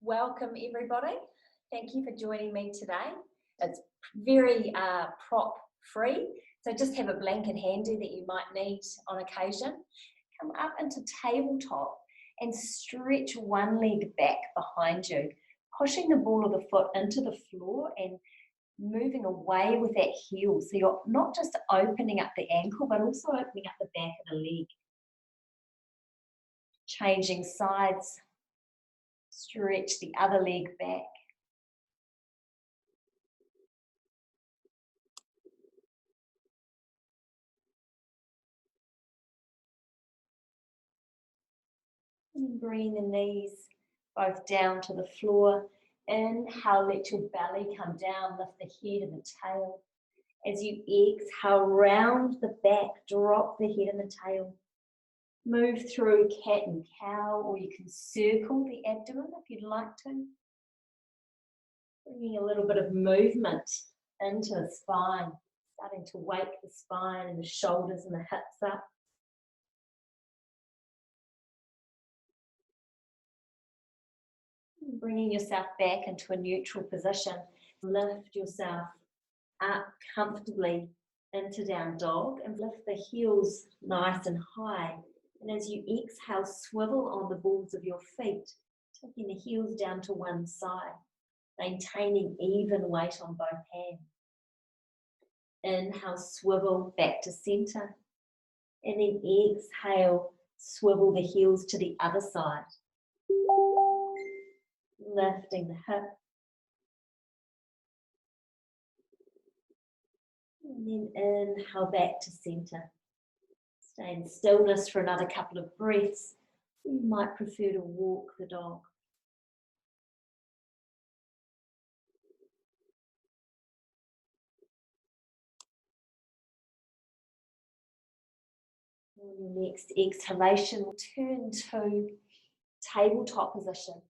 Welcome everybody. Thank you for joining me today. It's very prop free, so just have a blanket handy that you might need on occasion. Come up into tabletop and stretch one leg back behind you, pushing the ball of the foot into the floor and moving away with that heel. So you're not just opening up the ankle, but also opening up the back of the leg. Changing sides. Stretch the other leg back. And bring the knees both down to the floor. Inhale, let your belly come down, lift the head and the tail. As you exhale, round the back, drop the head and the tail. Move through cat and cow, or you can circle the abdomen if you'd like to. Bringing a little bit of movement into the spine, starting to wake the spine and the shoulders and the hips up. Bringing yourself back into a neutral position. Lift yourself up comfortably into down dog and lift the heels nice and high. And as you exhale, swivel on the balls of your feet, taking the heels down to one side, maintaining even weight on both hands. Inhale, swivel back to center. And then exhale, swivel the heels to the other side. Lifting the hip. And then inhale back to center. Stay in stillness for another couple of breaths. You might prefer to walk the dog. On your next exhalation, turn to tabletop position.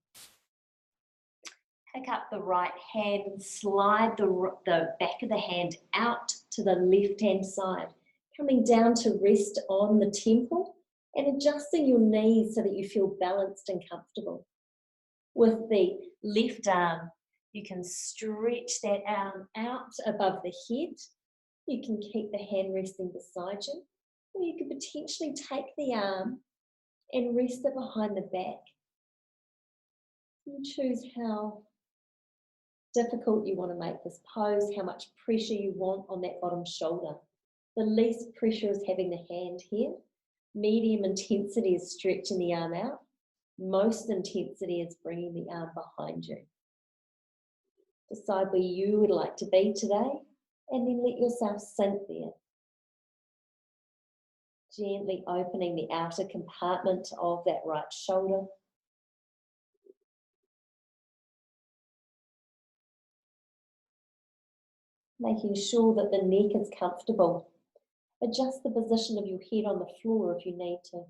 Pick up the right hand, slide the back of the hand out to the left-hand side, coming down to rest on the temple and adjusting your knees so that you feel balanced and comfortable. With the left arm, you can stretch that arm out above the head. You can keep the hand resting beside you, or you could potentially take the arm and rest it behind the back. You choose how difficult you want to make this pose, how much pressure you want on that bottom shoulder. The least pressure is having the hand here. Medium intensity is stretching the arm out. Most intensity is bringing the arm behind you. Decide where you would like to be today and then let yourself sink there. Gently opening the outer compartment of that right shoulder. Making sure that the neck is comfortable. Adjust the position of your head on the floor if you need to.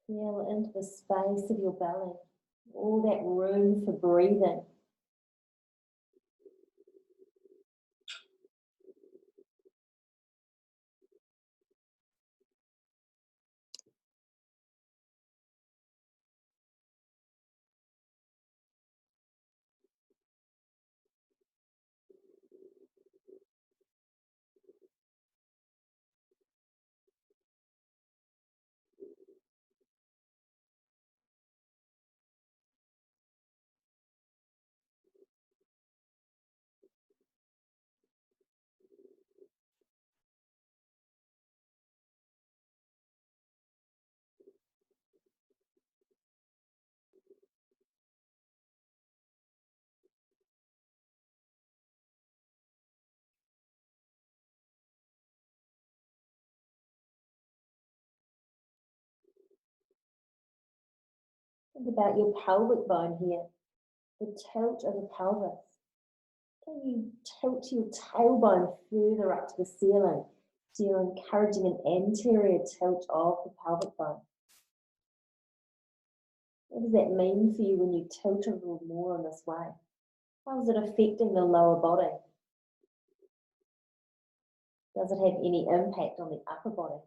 Feel into the space of your belly, all that room for breathing. Think about your pelvic bone here, the tilt of the pelvis. Can you tilt your tailbone further up to the ceiling? So you're encouraging an anterior tilt of the pelvic bone. What does that mean for you when you tilt a little more in this way? How is it affecting the lower body? Does it have any impact on the upper body?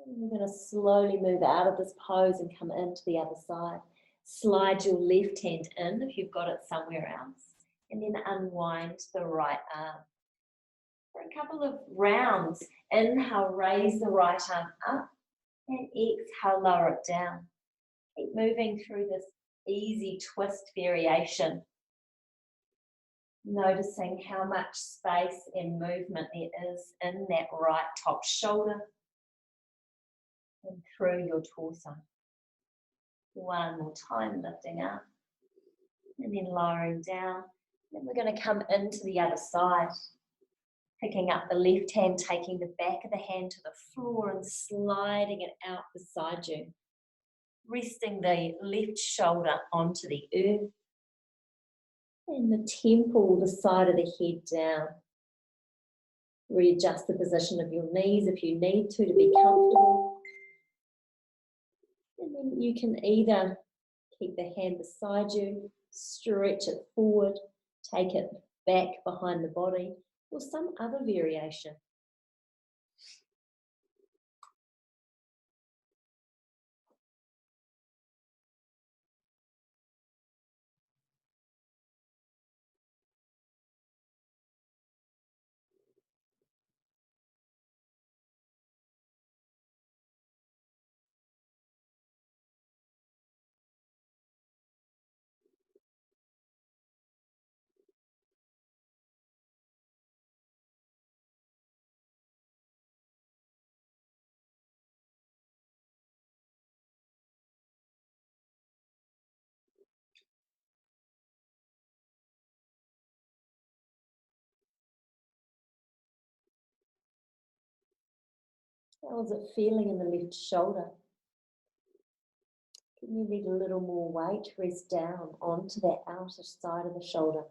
And we're going to slowly move out of this pose and come into the other side. Slide your left hand in if you've got it somewhere else, and then unwind the right arm. For a couple of rounds, inhale, raise the right arm up, and exhale, lower it down. Keep moving through this easy twist variation, noticing how much space and movement there is in that right top shoulder and through your torso. One more time, lifting up and then lowering down. Then we're going to come into the other side, picking up the left hand, taking the back of the hand to the floor and sliding it out beside you. Resting the left shoulder onto the earth and the temple, the side of the head down. Readjust the position of your knees if you need to be comfortable. And then you can either keep the hand beside you, stretch it forward, take it back behind the body, or some other variation. How's it feeling in the left shoulder? Can you let a little more weight rest down onto that outer side of the shoulder?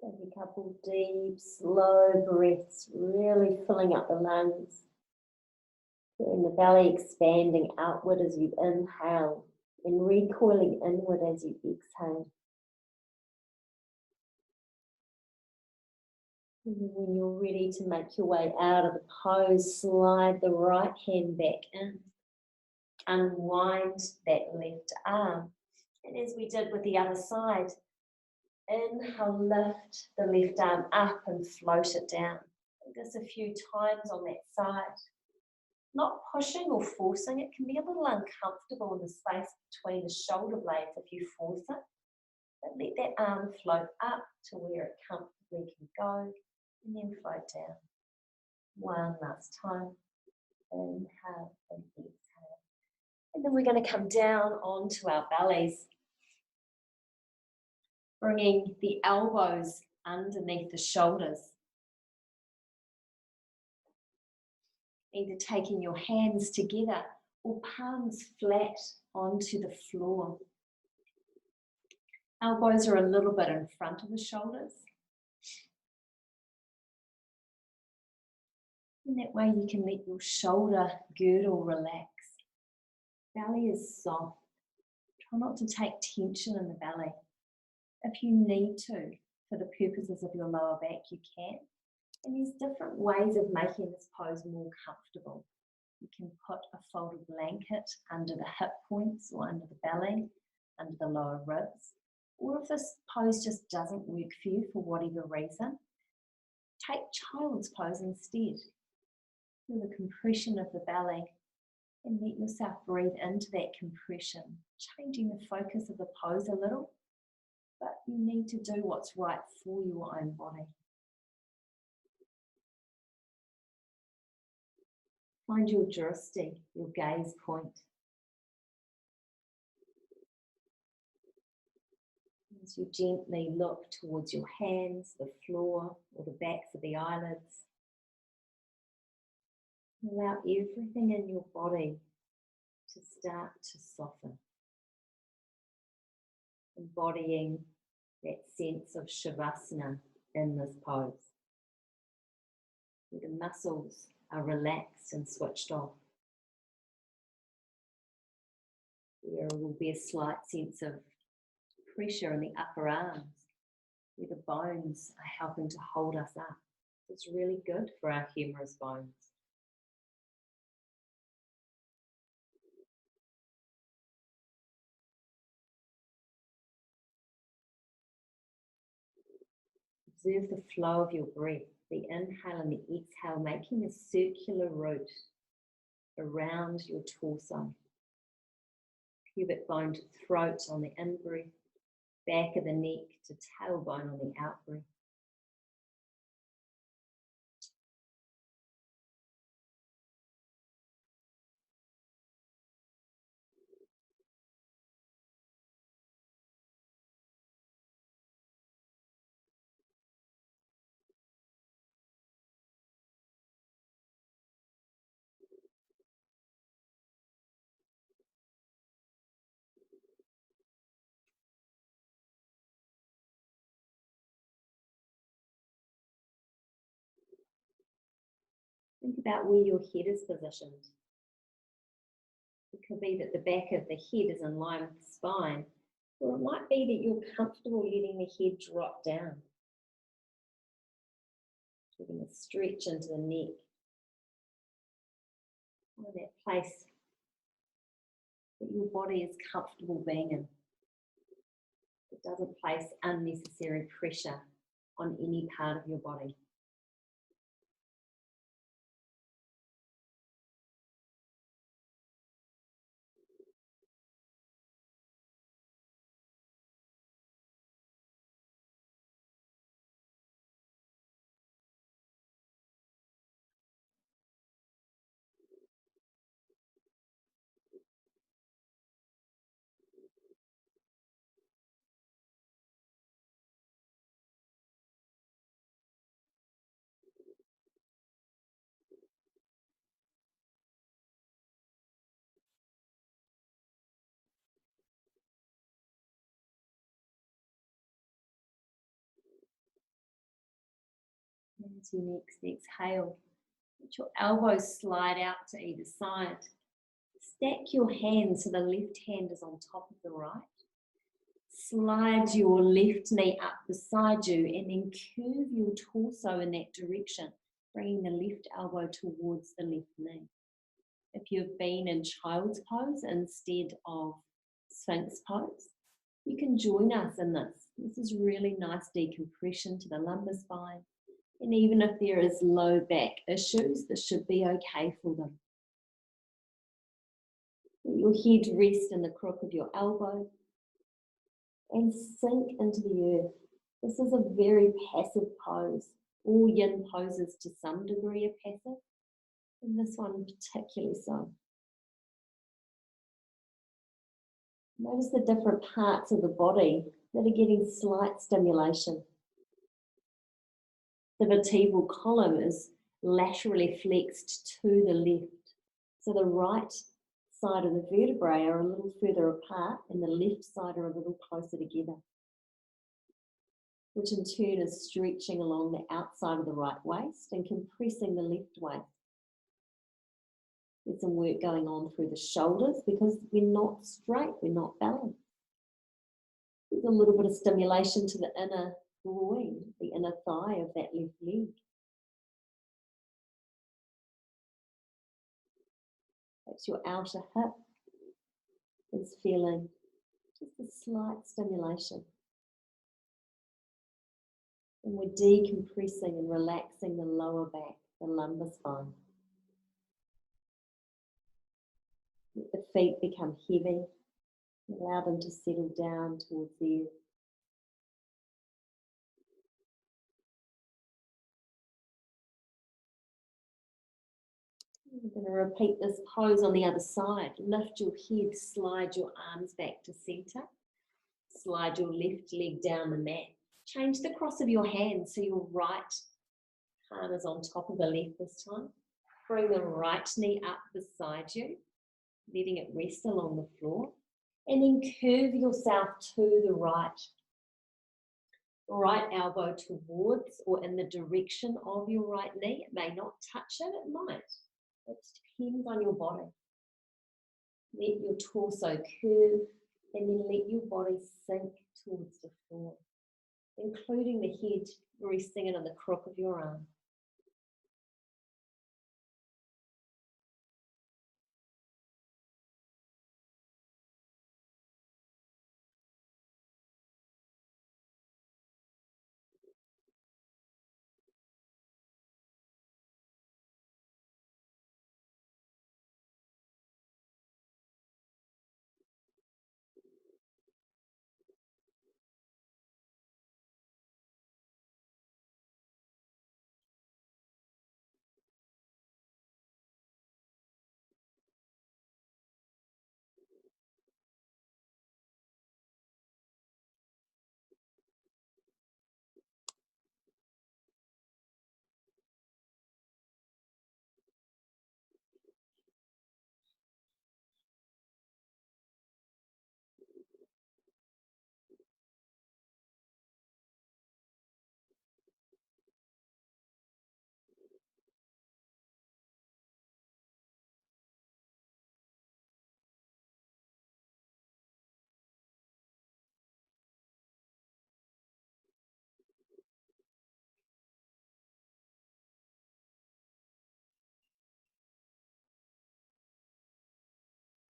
Take a couple deep, slow breaths, really filling up the lungs. Feeling the belly expanding outward as you inhale and recoiling inward as you exhale. And then when you're ready to make your way out of the pose, slide the right hand back in. Unwind that left arm. And as we did with the other side, inhale, lift the left arm up and float it down. Do this a few times on that side. Not pushing or forcing. It can be a little uncomfortable in the space between the shoulder blades if you force it. But let that arm float up to where it comfortably can go and then float down. One last time. Inhale and exhale. And then we're going to come down onto our bellies, bringing the elbows underneath the shoulders. Either taking your hands together or palms flat onto the floor. Elbows are a little bit in front of the shoulders. And that way you can let your shoulder girdle relax. Belly is soft. Try not to take tension in the belly. If you need to, for the purposes of your lower back, you can. And there's different ways of making this pose more comfortable. You can put a folded blanket under the hip points or under the belly, under the lower ribs. Or if this pose just doesn't work for you for whatever reason, take child's pose instead. Feel the compression of the belly and let yourself breathe into that compression, changing the focus of the pose a little, but you need to do what's right for your own body. Find your drishti, your gaze point. As you gently look towards your hands, the floor, or the backs of the eyelids, allow everything in your body to start to soften, embodying that sense of Shavasana in this pose, where the muscles are relaxed and switched off. There will be a slight sense of pressure in the upper arms, where the bones are helping to hold us up. It's really good for our humerus bones. Observe the flow of your breath, the inhale and the exhale, making a circular route around your torso. Pubic bone to throat on the in-breath, back of the neck to tailbone on the out-breath. Think about where your head is positioned. It could be that the back of the head is in line with the spine, or it might be that you're comfortable letting the head drop down, giving a stretch into the neck. Find that place that your body is comfortable being in. It doesn't place unnecessary pressure on any part of your body. As you next exhale, let your elbows slide out to either side. Stack your hands so the left hand is on top of the right. Slide your left knee up beside you and then curve your torso in that direction, bringing the left elbow towards the left knee. If you've been in child's pose instead of Sphinx pose, you can join us in this. This is really nice decompression to the lumbar spine. And even if there is low back issues, this should be okay for them. Let your head rest in the crook of your elbow and sink into the earth. This is a very passive pose. All yin poses to some degree are passive, and this one particularly so. Notice the different parts of the body that are getting slight stimulation. The vertebral column is laterally flexed to the left. So the right side of the vertebrae are a little further apart and the left side are a little closer together, which in turn is stretching along the outside of the right waist and compressing the left waist. There's some work going on through the shoulders because we're not straight, we're not balanced. There's a little bit of stimulation to the inner groin, the inner thigh of that left leg. Perhaps your outer hip is feeling just a slight stimulation. And we're decompressing and relaxing the lower back, the lumbar spine. Let the feet become heavy. Allow them to settle down towards the earth. I'm going to repeat this pose on the other side. Lift your head, slide your arms back to center. Slide your left leg down the mat. Change the cross of your hands so your right arm is on top of the left this time. Bring the right knee up beside you, letting it rest along the floor. And then curve yourself to the right. Right elbow towards or in the direction of your right knee. It may not touch it, it might. It depends on your body. Let your torso curve and then let your body sink towards the floor, including the head resting it on the crook of your arm.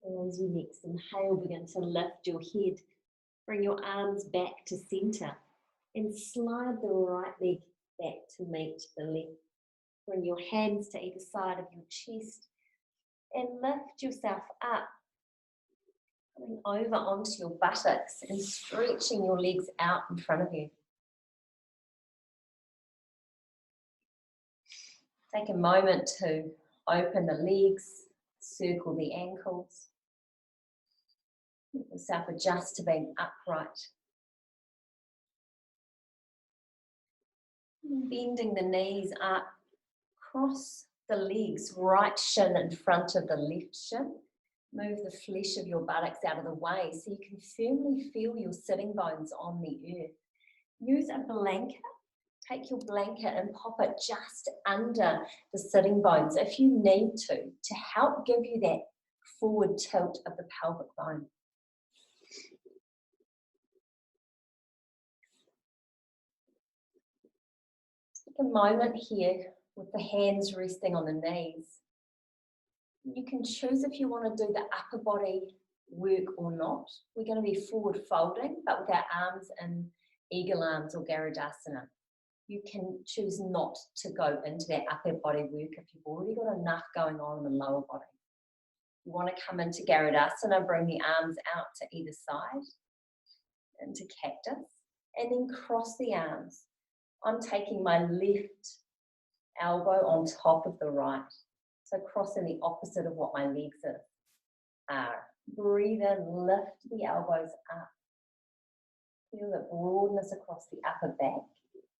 And as you next inhale, begin to lift your head. Bring your arms back to center and slide the right leg back to meet the left. Bring your hands to either side of your chest and lift yourself up, coming over onto your buttocks and stretching your legs out in front of you. Take a moment to open the legs, circle the ankles. Let yourself adjust to being upright. Bending the knees up, cross the legs, right shin in front of the left shin. Move the flesh of your buttocks out of the way so you can firmly feel your sitting bones on the earth. Use a blanket. Take your blanket and pop it just under the sitting bones if you need to help give you that forward tilt of the pelvic bone. Take a moment here with the hands resting on the knees. You can choose if you want to do the upper body work or not. We're going to be forward folding, but with our arms in eagle arms or Garudasana. You can choose not to go into that upper body work if you've already got enough going on in the lower body. You want to come into Garudasana, bring the arms out to either side, into cactus, and then cross the arms. I'm taking my left elbow on top of the right, so crossing the opposite of what my legs are. Breathe in, lift the elbows up. Feel the broadness across the upper back.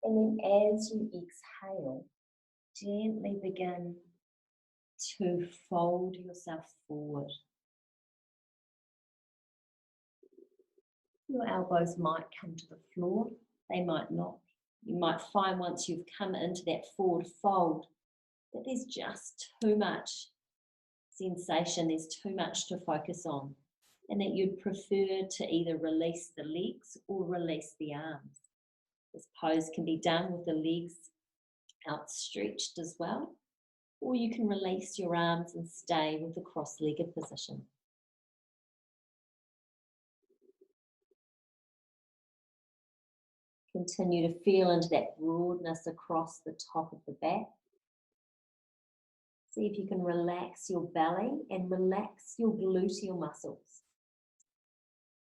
And then as you exhale, gently begin to fold yourself forward. Your elbows might come to the floor, they might not. You might find once you've come into that forward fold that there's just too much sensation, there's too much to focus on, and that you'd prefer to either release the legs or release the arms. This pose can be done with the legs outstretched as well, or you can release your arms and stay with the cross-legged position. Continue to feel into that broadness across the top of the back. See if you can relax your belly and relax your gluteal muscles.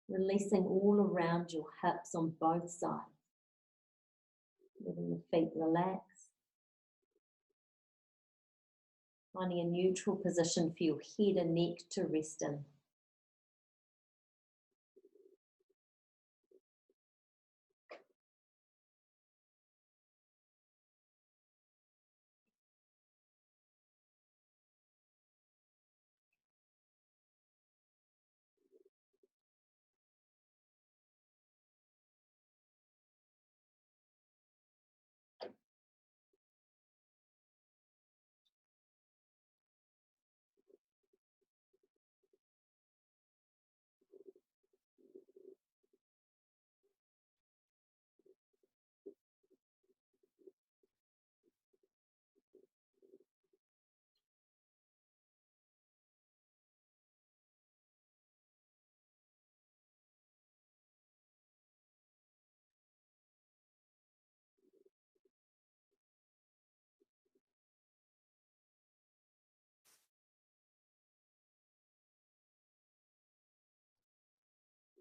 Releasing all around your hips on both sides. Letting the feet relax. Finding a neutral position for your head and neck to rest in.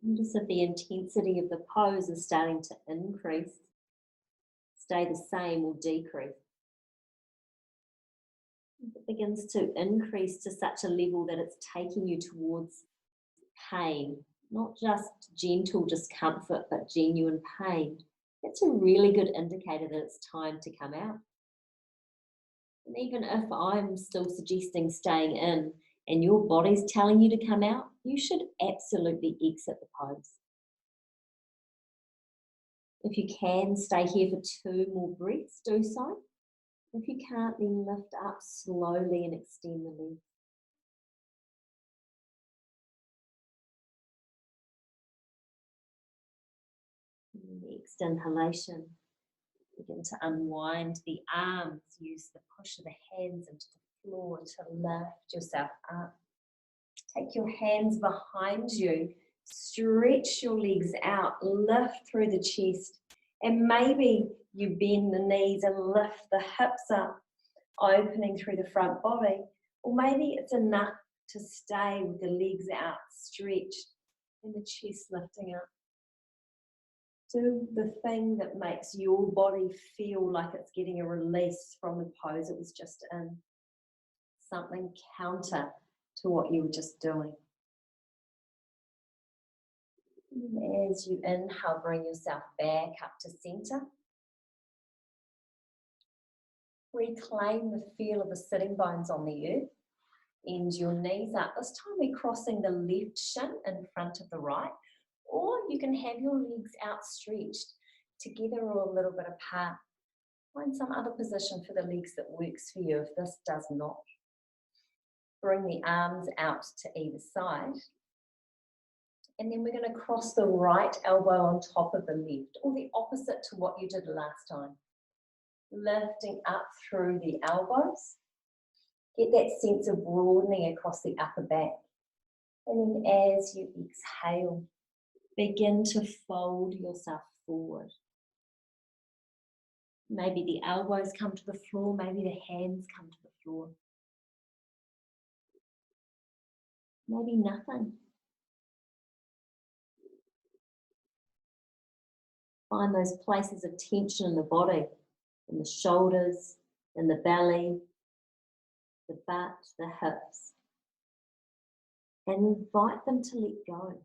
Notice if the intensity of the pose is starting to increase, stay the same, or decrease. If it begins to increase to such a level that it's taking you towards pain, not just gentle discomfort, but genuine pain, that's a really good indicator that it's time to come out. And even if I'm still suggesting staying in and your body's telling you to come out, you should absolutely exit the pose. If you can, stay here for 2 more breaths, do so. If you can't, then lift up slowly and extend the legs. Next inhalation, begin to unwind the arms. Use the push of the hands into the floor to lift yourself up. Take your hands behind you, stretch your legs out, lift through the chest, and maybe you bend the knees and lift the hips up, opening through the front body, or maybe it's enough to stay with the legs out, stretched, and the chest lifting up. Do the thing that makes your body feel like it's getting a release from the pose it was just in. Something counter to what you were just doing. And as you inhale, bring yourself back up to center. Reclaim the feel of the sitting bones on the earth. End your knees up. This time we're crossing the left shin in front of the right, or you can have your legs outstretched together or a little bit apart. Find some other position for the legs that works for you if this does not. Bring the arms out to either side. And then we're going to cross the right elbow on top of the left, or the opposite to what you did last time. Lifting up through the elbows. Get that sense of broadening across the upper back. And then as you exhale, begin to fold yourself forward. Maybe the elbows come to the floor, maybe the hands come to the floor. Maybe nothing. Find those places of tension in the body, in the shoulders, in the belly, the butt, the hips. And invite them to let go.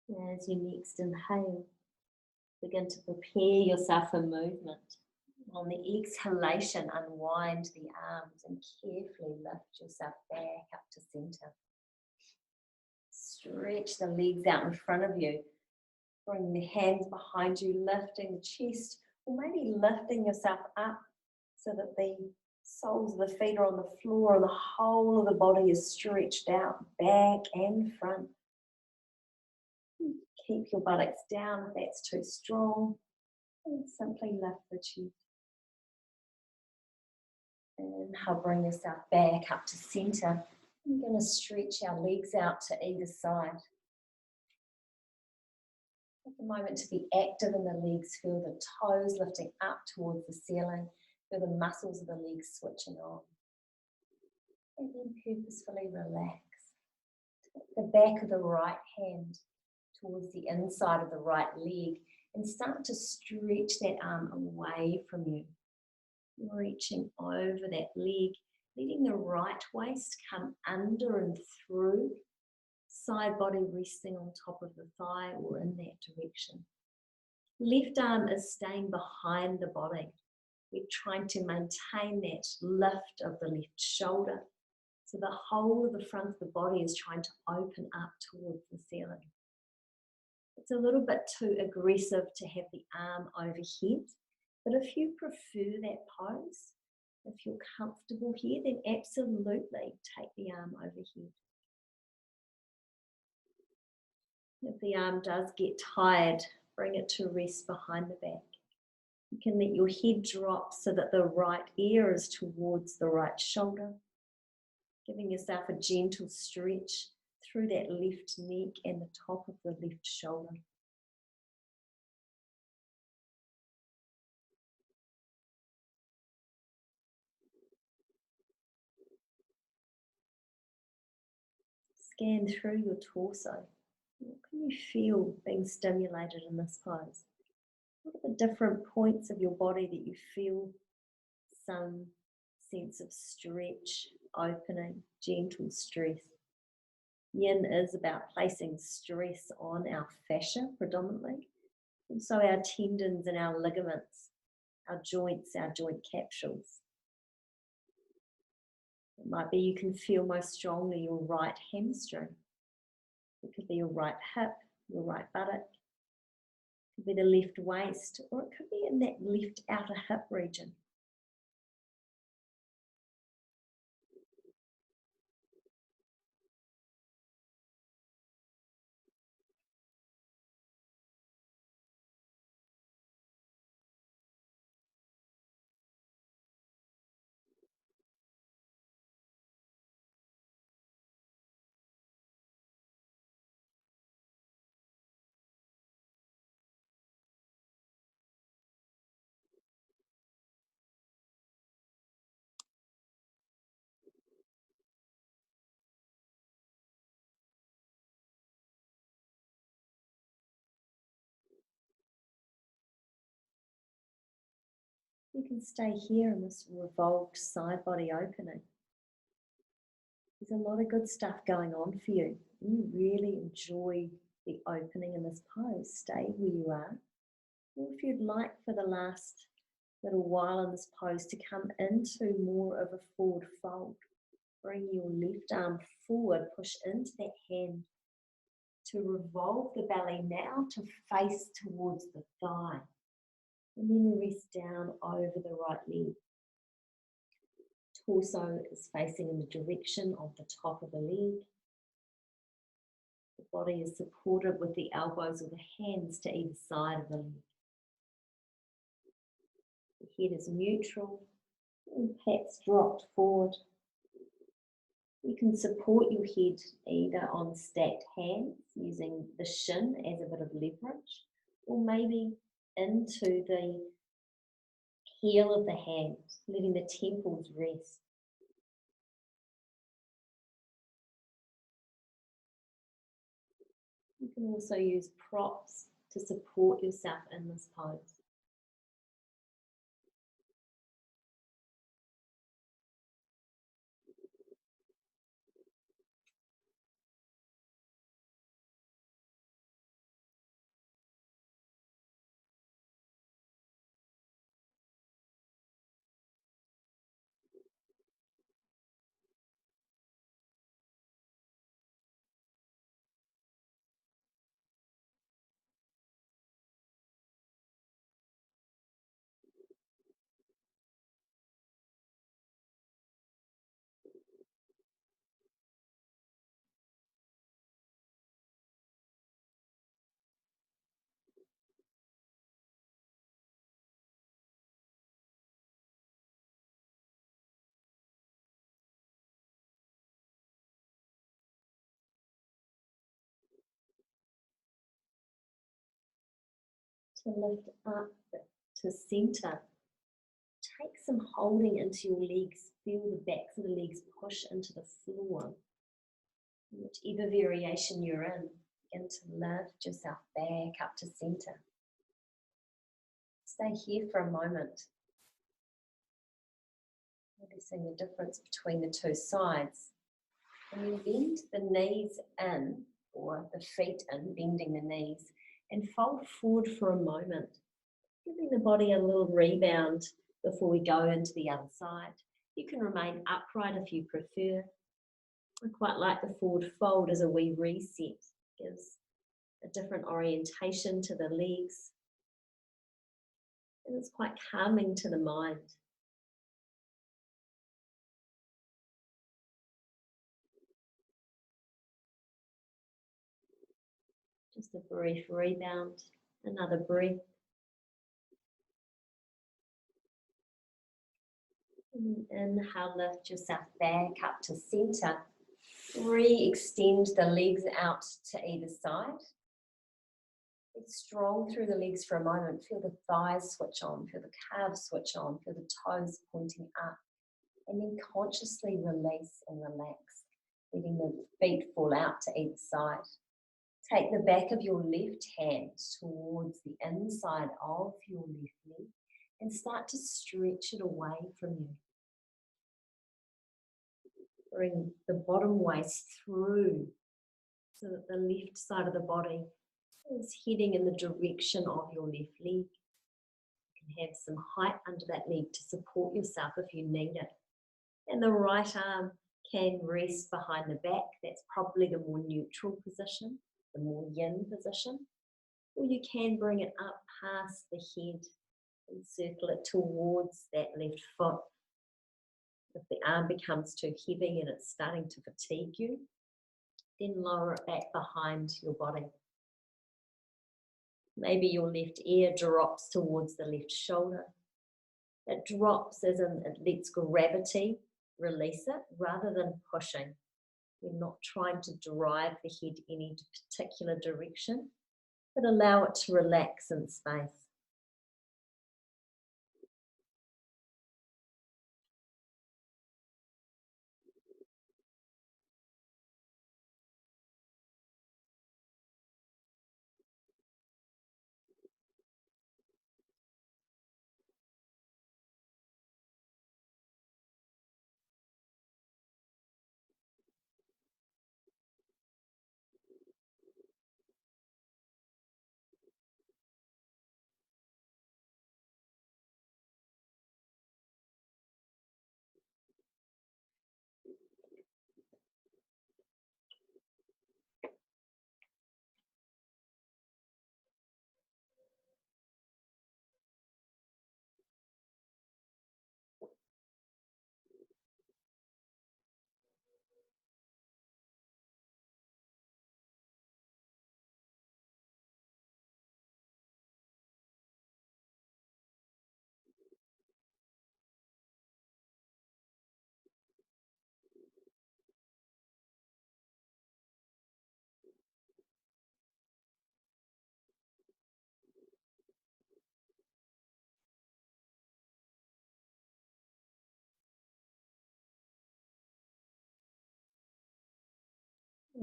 As you next inhale, begin to prepare yourself for movement. On the exhalation, unwind the arms and carefully lift yourself back up to center. Stretch the legs out in front of you. Bring the hands behind you, lifting the chest, or maybe lifting yourself up so that the soles of the feet are on the floor and the whole of the body is stretched out, back and front. Keep your buttocks down if that's too strong, and simply lift the chest. Inhale, bring yourself back up to center. We're going to stretch our legs out to either side. Take a moment to be active in the legs. Feel the toes lifting up towards the ceiling. Feel the muscles of the legs switching on. And then purposefully relax. Take the back of the right hand towards the inside of the right leg and start to stretch that arm away from you. Reaching over that leg, letting the right waist come under and through, side body resting on top of the thigh or in that direction. Left arm is staying behind the body. We're trying to maintain that lift of the left shoulder, so the whole of the front of the body is trying to open up towards the ceiling. It's a little bit too aggressive to have the arm overhead, but if you prefer that pose, if you're comfortable here, then absolutely take the arm overhead. If the arm does get tired, bring it to rest behind the back. You can let your head drop so that the right ear is towards the right shoulder, giving yourself a gentle stretch through that left neck and the top of the left shoulder. Scan through your torso. What can you feel being stimulated in this pose? What are the different points of your body that you feel some sense of stretch, opening, gentle stress? Yin is about placing stress on our fascia predominantly, also our tendons and our ligaments, our joints, our joint capsules. It might be you can feel most strongly your right hamstring. It could be your right hip, your right buttock. It could be the left waist, or it could be in that left outer hip region. You can stay here in this revolved side body opening. There's a lot of good stuff going on for you. You really enjoy the opening in this pose. Stay where you are. Or if you'd like for the last little while in this pose to come into more of a forward fold, bring your left arm forward, push into that hand to revolve the belly now to face towards the thigh. And then rest down over the right leg. Torso is facing in the direction of the top of the leg. The body is supported with the elbows or the hands to either side of the leg. The head is neutral and perhaps dropped forward. You can support your head either on stacked hands using the shin as a bit of leverage, or maybe into the heel of the hand, letting the temples rest. You can also use props to support yourself in this pose. to lift up to center. Take some holding into your legs. Feel the backs of the legs push into the floor. Whichever variation you're in, begin to lift yourself back up to center. Stay here for a moment. Noticing the difference between the two sides. And then bend the knees in, or the feet in, bending the knees, and fold forward for a moment, giving the body a little rebound before we go into the other side. You can remain upright if you prefer. I quite like the forward fold as a wee reset. Gives a different orientation to the legs. And it's quite calming to the mind. Just a brief rebound, another breath. And inhale, lift yourself back up to center. Re-extend the legs out to either side. Be strong through the legs for a moment. Feel the thighs switch on, feel the calves switch on, feel the toes pointing up. And then consciously release and relax, letting the feet fall out to either side. Take the back of your left hand towards the inside of your left leg and start to stretch it away from you. Bring the bottom waist through so that the left side of the body is heading in the direction of your left leg. You can have some height under that leg to support yourself if you need it. And the right arm can rest behind the back. That's probably the more neutral position, the more yin position. Or you can bring it up past the head and circle it towards that left foot. If the arm becomes too heavy and it's starting to fatigue you, then lower it back behind your body. Maybe your left ear drops towards the left shoulder. It drops as in it lets gravity release it rather than pushing. We're not trying to drive the head any particular direction, but allow it to relax in space.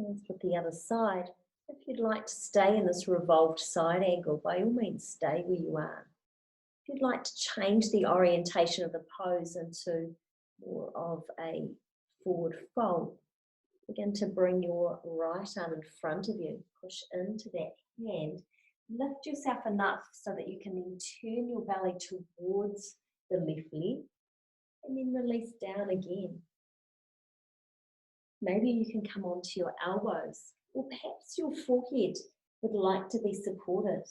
As with the other side, if you'd like to stay in this revolved side angle, by all means stay where you are. If you'd like to change the orientation of the pose into more of a forward fold, begin to bring your right arm in front of you, push into that hand, lift yourself enough so that you can then turn your belly towards the left leg and then release down again. Maybe you can come onto your elbows, or perhaps your forehead would like to be supported,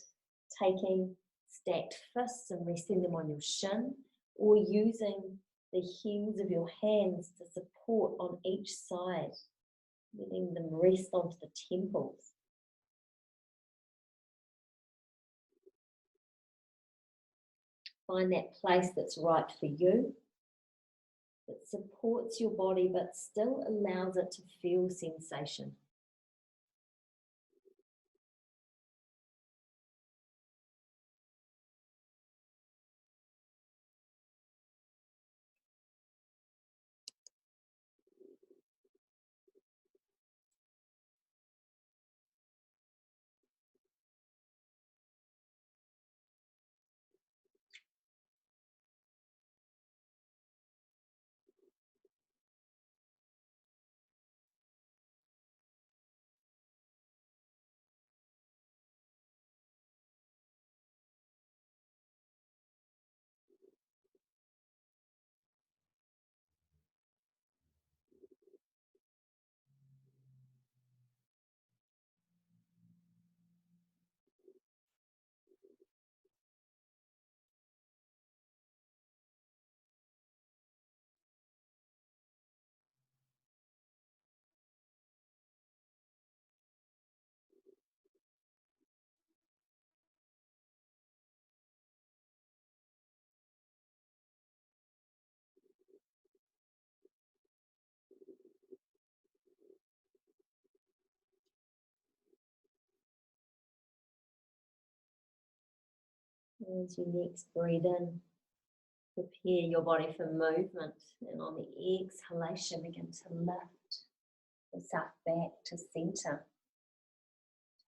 taking stacked fists and resting them on your shin, or using the heels of your hands to support on each side, letting them rest onto the temples. Find that place that's right for you, that supports your body but still allows it to feel sensation. As you next breathe in, prepare your body for movement, and on the exhalation begin to lift yourself back to center.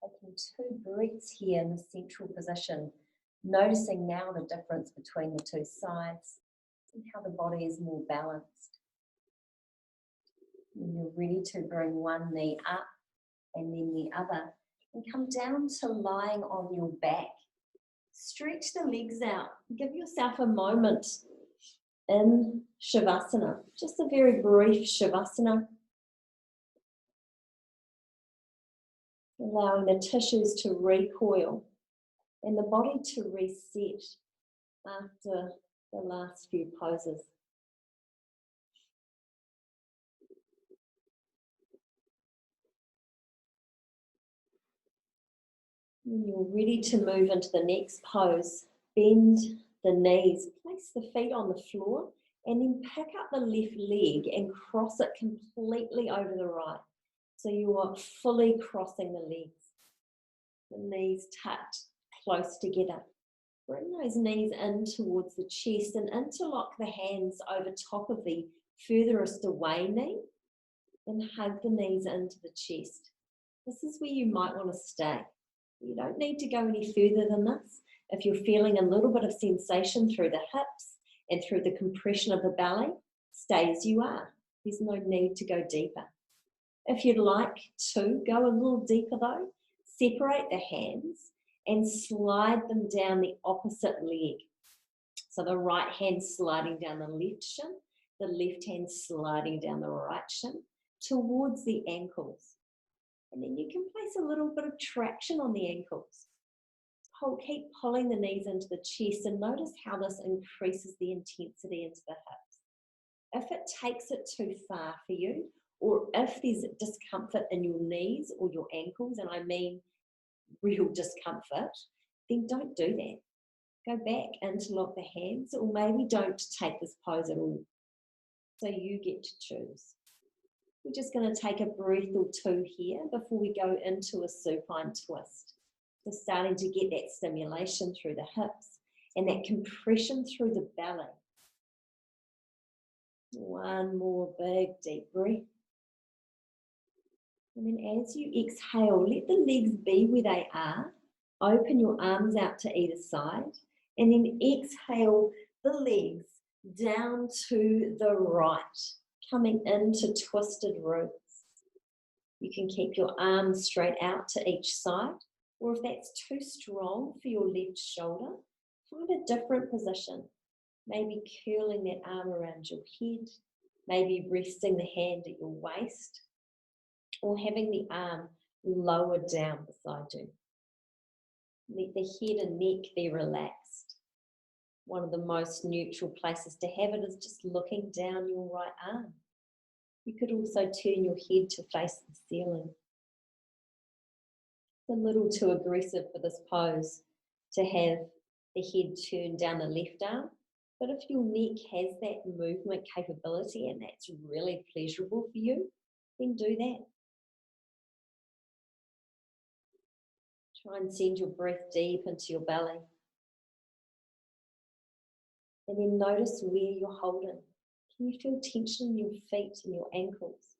Taking 2 breaths here in the central position, noticing now the difference between the 2 sides and how the body is more balanced. When you're ready to bring one knee up and then the other, and come down to lying on your back. Stretch the legs out. Give yourself a moment in Shavasana, just a very brief Shavasana. Allowing the tissues to recoil and the body to reset after the last few poses. When you're ready to move into the next pose, bend the knees, place the feet on the floor, and then pick up the left leg and cross it completely over the right. So you are fully crossing the legs. The knees touch close together. Bring those knees in towards the chest and interlock the hands over top of the furthest away knee and hug the knees into the chest. This is where you might want to stay. You don't need to go any further than this. If you're feeling a little bit of sensation through the hips and through the compression of the belly, stay as you are. There's no need to go deeper. If you'd like to go a little deeper though, separate the hands and slide them down the opposite leg. So the right hand sliding down the left shin, the left hand sliding down the right shin towards the ankles. And then you can place a little bit of traction on the ankles. Keep pulling the knees into the chest and notice how this increases the intensity into the hips. If it takes it too far for you, or if there's discomfort in your knees or your ankles, and I mean real discomfort, then don't do that. Go back, interlock the hands, or maybe don't take this pose at all. So you get to choose. We're just going to take a breath or 2 here before we go into a supine twist. So starting to get that stimulation through the hips and that compression through the belly. One more big deep breath. And then as you exhale, let the legs be where they are. Open your arms out to either side. And then exhale the legs down to the right, coming into twisted roots. You can keep your arms straight out to each side, or if that's too strong for your left shoulder, find a different position. Maybe curling that arm around your head, maybe resting the hand at your waist, or having the arm lowered down beside you. Let the head and neck be relaxed. One of the most neutral places to have it is just looking down your right arm. You could also turn your head to face the ceiling. It's a little too aggressive for this pose to have the head turned down the left arm, but if your neck has that movement capability and that's really pleasurable for you, then do that. Try and send your breath deep into your belly. And then notice where you're holding. Can you feel tension in your feet and your ankles?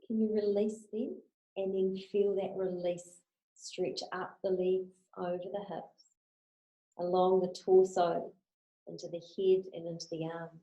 Can you release them and then feel that release stretch up the legs, over the hips, along the torso, into the head and into the arms.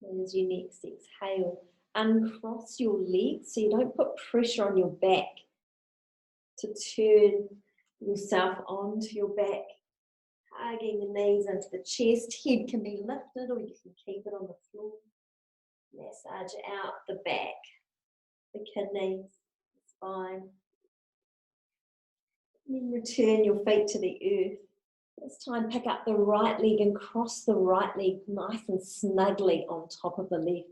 As you next exhale, uncross your legs so you don't put pressure on your back to turn yourself onto your back, hugging the knees into the chest. Head can be lifted or you can keep it on the floor. Massage out the back, the kidneys, the spine. And then return your feet to the earth. This time pick up the right leg and cross the right leg nice and snugly on top of the left.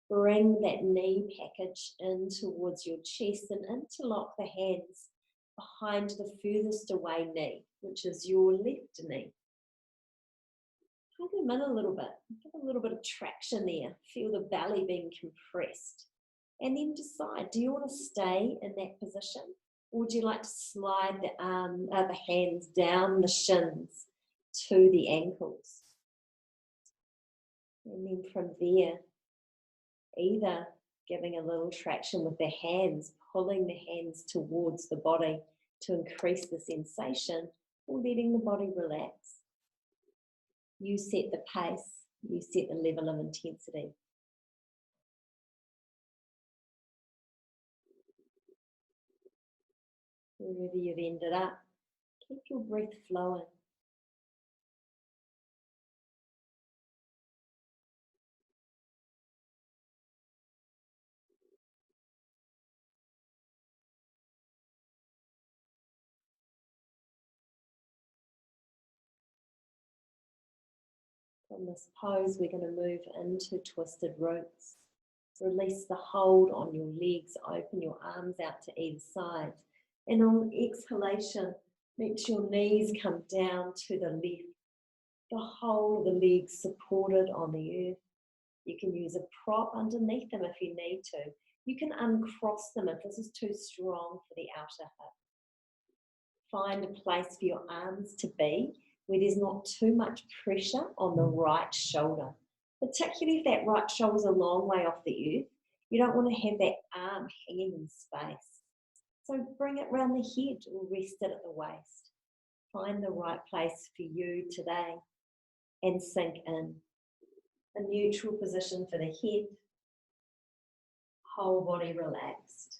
Bring that knee package in towards your chest and interlock the hands behind the furthest away knee, which is your left knee. Hug them in a little bit. Give a little bit of traction there. Feel the belly being compressed. And then decide, do you want to stay in that position? Or would you like to slide the hands down the shins to the ankles? And then from there, either giving a little traction with the hands, pulling the hands towards the body to increase the sensation, or letting the body relax. You set the pace, you set the level of intensity. Wherever you've ended up, keep your breath flowing. From this pose, we're going to move into twisted roots. Release the hold on your legs, open your arms out to either side. And on exhalation, let your knees come down to the left. The whole of the legs supported on the earth. You can use a prop underneath them if you need to. You can uncross them if this is too strong for the outer hip. Find a place for your arms to be where there's not too much pressure on the right shoulder. Particularly if that right shoulder's a long way off the earth, you don't want to have that arm hanging in space. So bring it round the head or rest it at the waist. Find the right place for you today and sink in. A neutral position for the head, whole body relaxed.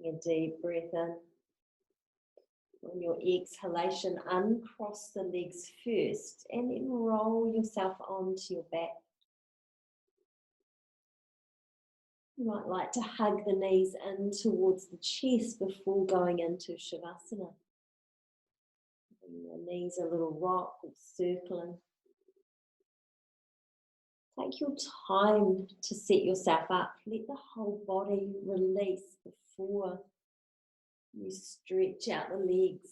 Taking a deep breath in. On your exhalation, uncross the legs first and then roll yourself onto your back. You might like to hug the knees in towards the chest before going into Shavasana. Your knees a little rock or circling. Take your time to set yourself up. Let the whole body release before you stretch out the legs.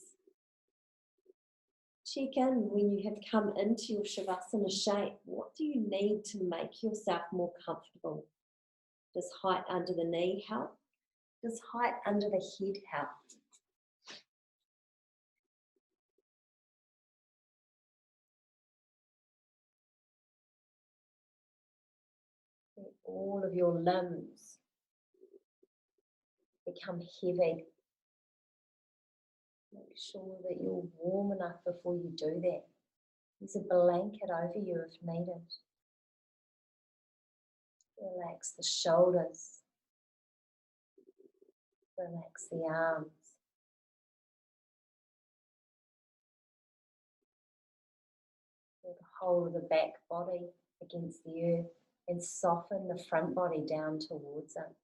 Check in when you have come into your Shavasana shape. What do you need to make yourself more comfortable? Does height under the knee help? Does height under the head help? Let all of your limbs become heavy. Make sure that you're warm enough before you do that. There's a blanket over you if needed. Relax the shoulders. Relax the arms. Feel the whole of the back body against the earth and soften the front body down towards it.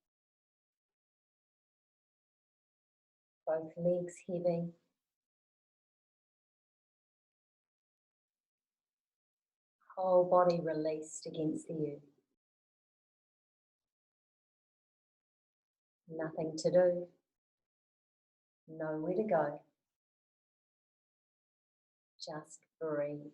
Both legs heavy. Whole body released against the earth. Nothing to do. Nowhere to go. Just breathe.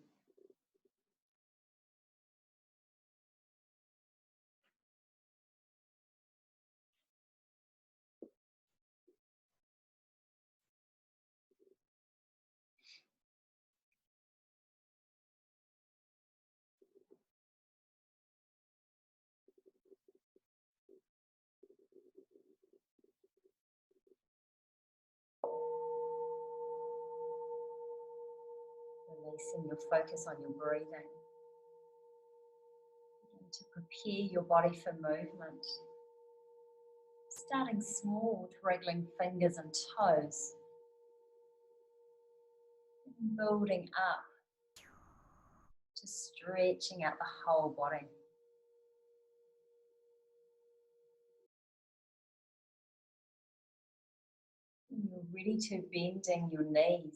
Releasing your focus on your breathing. Begin to prepare your body for movement. Starting small with wriggling fingers and toes. And building up to stretching out the whole body. When you're ready to bending your knees,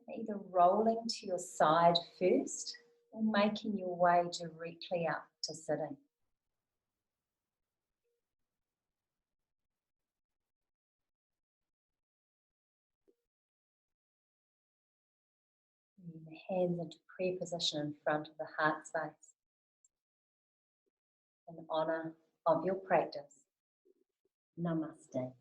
either rolling to your side first or making your way directly up to sitting. Bring the hands into prayer position in front of the heart space. In honour of your practice, Namaste.